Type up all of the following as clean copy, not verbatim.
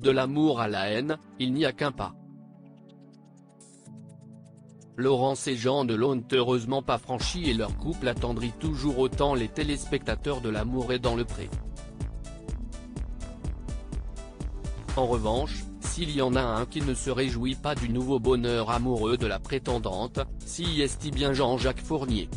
De l'amour à la haine, il n'y a qu'un pas. Laurence et Jean ne l'ont heureusement pas franchi et leur couple attendrit toujours autant les téléspectateurs de L'amour est dans le pré. En revanche, s'il y en a un qui ne se réjouit pas du nouveau bonheur amoureux de la prétendante, si est bien Jean-Jacques Fournier.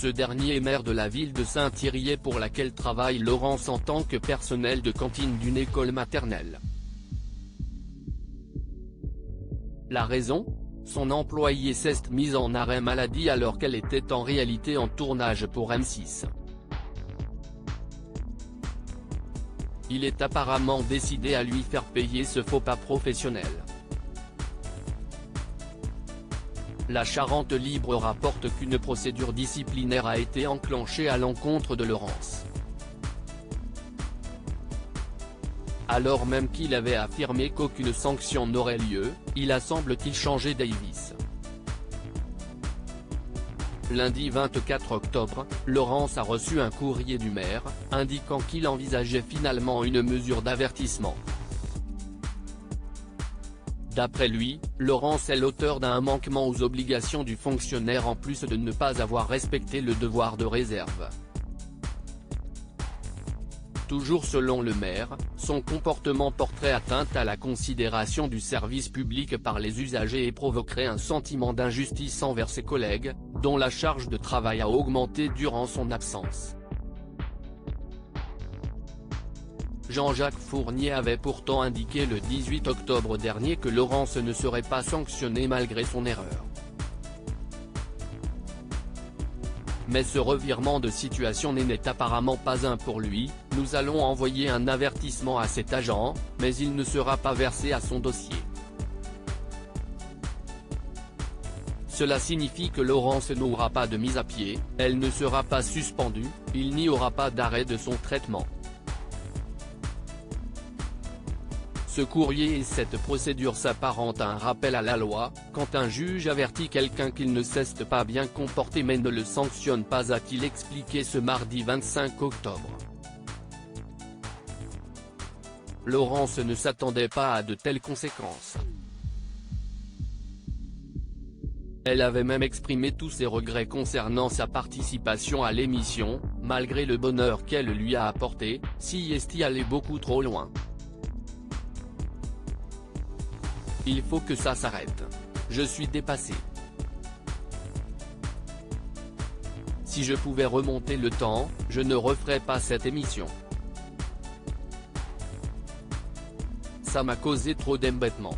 Ce dernier est maire de la ville de Saint-Thirier pour laquelle travaille Laurence en tant que personnel de cantine d'une école maternelle. La raison ? Son employée s'est mise en arrêt maladie alors qu'elle était en réalité en tournage pour M6. Il est apparemment décidé à lui faire payer ce faux pas professionnel. La Charente Libre rapporte qu'une procédure disciplinaire a été enclenchée à l'encontre de Laurence. Alors même qu'il avait affirmé qu'aucune sanction n'aurait lieu, il a semble-t-il changé d'avis. Lundi 24 octobre, Laurence a reçu un courrier du maire, indiquant qu'il envisageait finalement une mesure d'avertissement. D'après lui, Laurence est l'auteur d'un manquement aux obligations du fonctionnaire en plus de ne pas avoir respecté le devoir de réserve. Toujours selon le maire, son comportement porterait atteinte à la considération du service public par les usagers et provoquerait un sentiment d'injustice envers ses collègues, dont la charge de travail a augmenté durant son absence. Jean-Jacques Fournier avait pourtant indiqué le 18 octobre dernier que Laurence ne serait pas sanctionnée malgré son erreur. Mais ce revirement de situation n'est apparemment pas un pour lui. Nous allons envoyer un avertissement à cet agent, mais il ne sera pas versé à son dossier. Cela signifie que Laurence n'aura pas de mise à pied, elle ne sera pas suspendue, il n'y aura pas d'arrêt de son traitement. Ce courrier et cette procédure s'apparentent à un rappel à la loi, quand un juge avertit quelqu'un qu'il ne s'est pas bien comporté mais ne le sanctionne pas, a-t-il expliqué ce mardi 25 octobre. Laurence ne s'attendait pas à de telles conséquences. Elle avait même exprimé tous ses regrets concernant sa participation à l'émission, malgré le bonheur qu'elle lui a apporté, si est allé beaucoup trop loin. Il faut que ça s'arrête. Je suis dépassé. Si je pouvais remonter le temps, je ne referais pas cette émission. Ça m'a causé trop d'embêtement.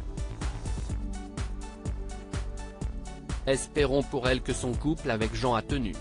Espérons pour elle que son couple avec Jean a tenu.